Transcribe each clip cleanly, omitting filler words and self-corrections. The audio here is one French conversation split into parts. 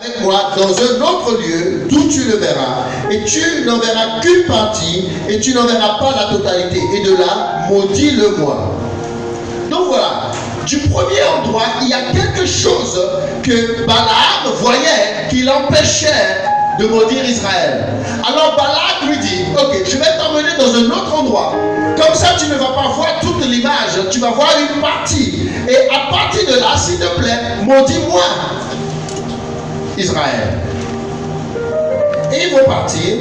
avec moi dans un autre lieu d'où tu le verras, et tu n'en verras qu'une partie, et tu n'en verras pas la totalité. Et de là, maudis-le-moi. Donc voilà, du premier endroit, il y a quelque chose que Balaam voyait qui l'empêchait de maudire Israël. Alors Balak lui dit, ok, je vais t'emmener dans un autre endroit. Comme ça, tu ne vas pas voir toute l'image, tu vas voir une partie. Et à partir de là, s'il te plaît, maudis-moi Israël. Et ils vont partir,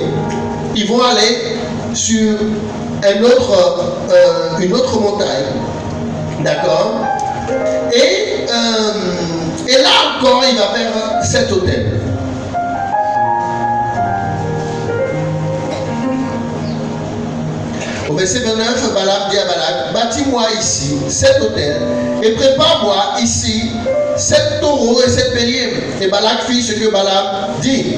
ils vont aller sur une autre montagne. D'accord? Et là encore, il va faire cet autel. Au verset 29, Balaam dit à Balak, bâtis-moi ici 7 autel et prépare-moi ici 7 taureaux et 7 béliers. Et Balak fit ce que Balaam dit.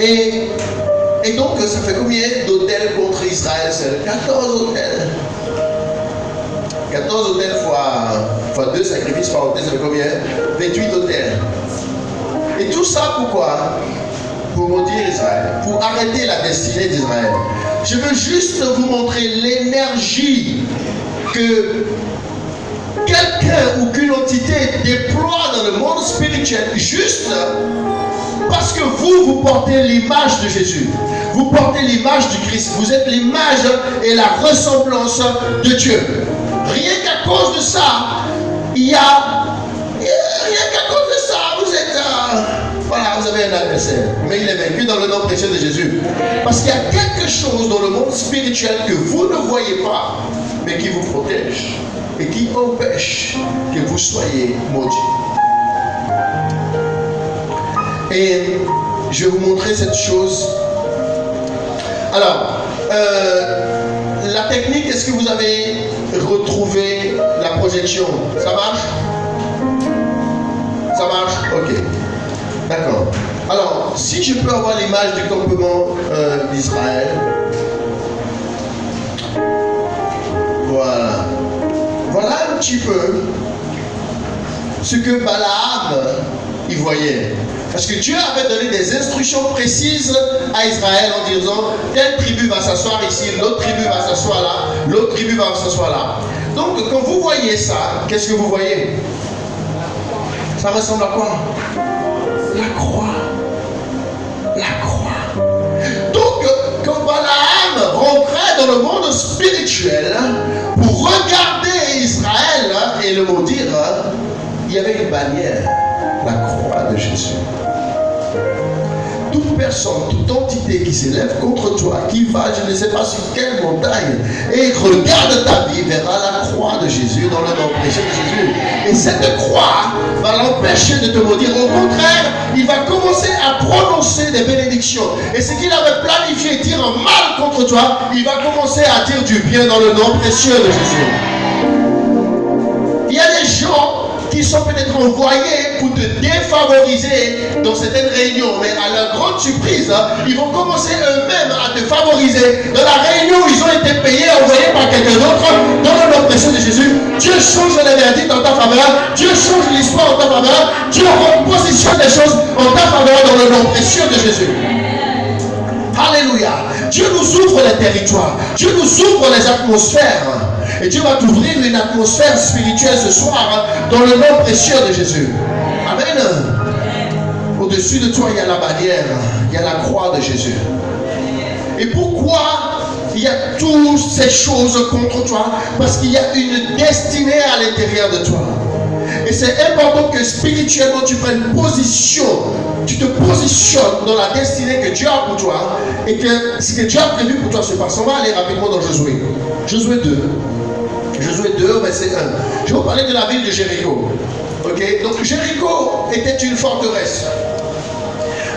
Et donc, ça fait combien d'autels contre Israël? C'est 14 autels. 14 autels fois 2 sacrifices par autel, ça fait combien? 28 autels. Et tout ça pourquoi? Pour maudire Israël, pour arrêter la destinée d'Israël. Je veux juste vous montrer l'énergie que quelqu'un ou qu'une entité déploie dans le monde spirituel juste parce que vous portez l'image de Jésus. Vous portez l'image du Christ. Vous êtes l'image et la ressemblance de Dieu. Rien qu'à cause de ça, rien qu'à cause de ça, vous êtes... voilà, vous avez un adversaire. Mais il est vaincu dans le nom précieux de Jésus. Parce qu'il y a quelque chose dans le monde spirituel que vous ne voyez pas, mais qui vous protège et qui empêche que vous soyez maudits. Et je vais vous montrer cette chose. Alors, la technique, est-ce que vous avez retrouvé la projection? Ça marche? Ça marche? Ok. D'accord. Alors, si je peux avoir l'image du campement d'Israël. Voilà. Voilà un petit peu ce que Balaam y voyait. Parce que Dieu avait donné des instructions précises à Israël en disant, telle tribu va s'asseoir ici, l'autre tribu va s'asseoir là, l'autre tribu va s'asseoir là. Donc, quand vous voyez ça, qu'est-ce que vous voyez? Ça ressemble à quoi? La croix. La croix. Donc, quand Balaam rentrait dans le monde spirituel pour regarder Israël et le maudire, il y avait une bannière, la croix de Jésus. Toute personne, toute entité qui s'élève contre toi, qui va, je ne sais pas sur quelle montagne, et regarde ta vie, verra la croix de Jésus dans le nom précieux de Jésus. Et cette croix va l'empêcher de te maudire. Au contraire, il va commencer à prononcer des bénédictions. Et ce qu'il avait planifié dire un mal contre toi, il va commencer à dire du bien dans le nom précieux de Jésus. Il y a des gens qui sont peut-être envoyés pour te défavoriser dans certaines réunions, mais à leur grande surprise, ils vont commencer eux-mêmes à te favoriser. Dans la réunion où ils ont été payés, envoyés par quelqu'un d'autre, dans le nom précieux de Jésus, Dieu change les verdicts en ta faveur, Dieu change l'histoire en ta faveur, Dieu repositionne les choses en ta faveur dans le nom précieux de Jésus. Alléluia. Dieu nous ouvre les territoires, Dieu nous ouvre les atmosphères. Et Dieu va t'ouvrir une atmosphère spirituelle ce soir dans le nom précieux de Jésus. Amen. Au-dessus de toi, il y a la bannière, il y a la croix de Jésus. Et pourquoi il y a toutes ces choses contre toi? Parce qu'il y a une destinée à l'intérieur de toi. Et c'est important que spirituellement tu prennes position. Tu te positionnes dans la destinée que Dieu a pour toi. Et que ce que Dieu a prévu pour toi se passe. On va aller rapidement dans Josué. Josué 2. Josué 2, verset 1. Je vais vous parler de la ville de Jéricho. Ok? Donc Jéricho était une forteresse.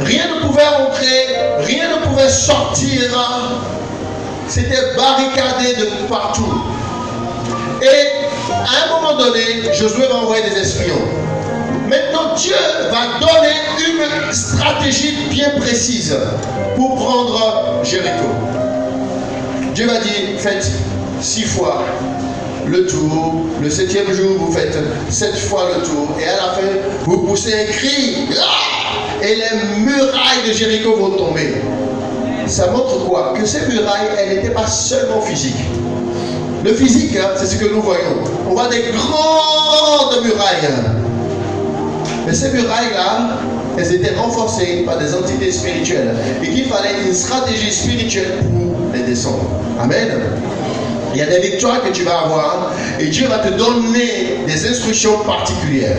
Rien ne pouvait entrer, rien ne pouvait sortir. C'était barricadé de partout. Et à un moment donné, Josué va envoyer des espions. Maintenant, Dieu va donner une stratégie bien précise pour prendre Jéricho. Dieu va dire, faites 6 fois le tour. Le 7e jour, vous faites 7 fois le tour. Et à la fin, vous poussez un cri. Ah! et les murailles de Jéricho vont tomber. Ça montre quoi? Que ces murailles, elles n'étaient pas seulement physiques. Le physique, hein, c'est ce que nous voyons. On voit des grandes murailles. Mais ces murailles-là, elles étaient renforcées par des entités spirituelles. Et qu'il fallait une stratégie spirituelle pour les descendre. Amen. Il y a des victoires que tu vas avoir et Dieu va te donner des instructions particulières.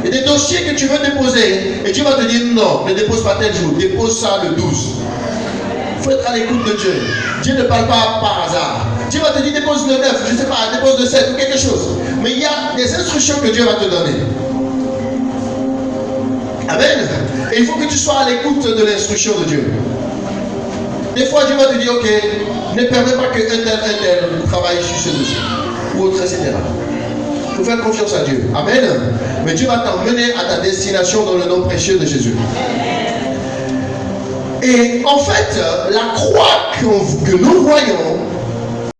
Il y a des dossiers que tu veux déposer et Dieu va te dire non, ne dépose pas tel jour, dépose ça le 12. Il faut être à l'écoute de Dieu. Dieu ne parle pas par hasard. Dieu va te dire dépose le 9, je ne sais pas, dépose le 7 ou quelque chose. Mais il y a des instructions que Dieu va te donner. Amen. Et il faut que tu sois à l'écoute de l'instruction de Dieu. Des fois, Dieu va te dire, ok, ne permets pas que un tel travaille sur ce dossier. Ou autre, etc. Il faut faire confiance à Dieu. Amen. Mais Dieu va t'emmener à ta destination dans le nom précieux de Jésus. Et en fait, la croix que nous voyons,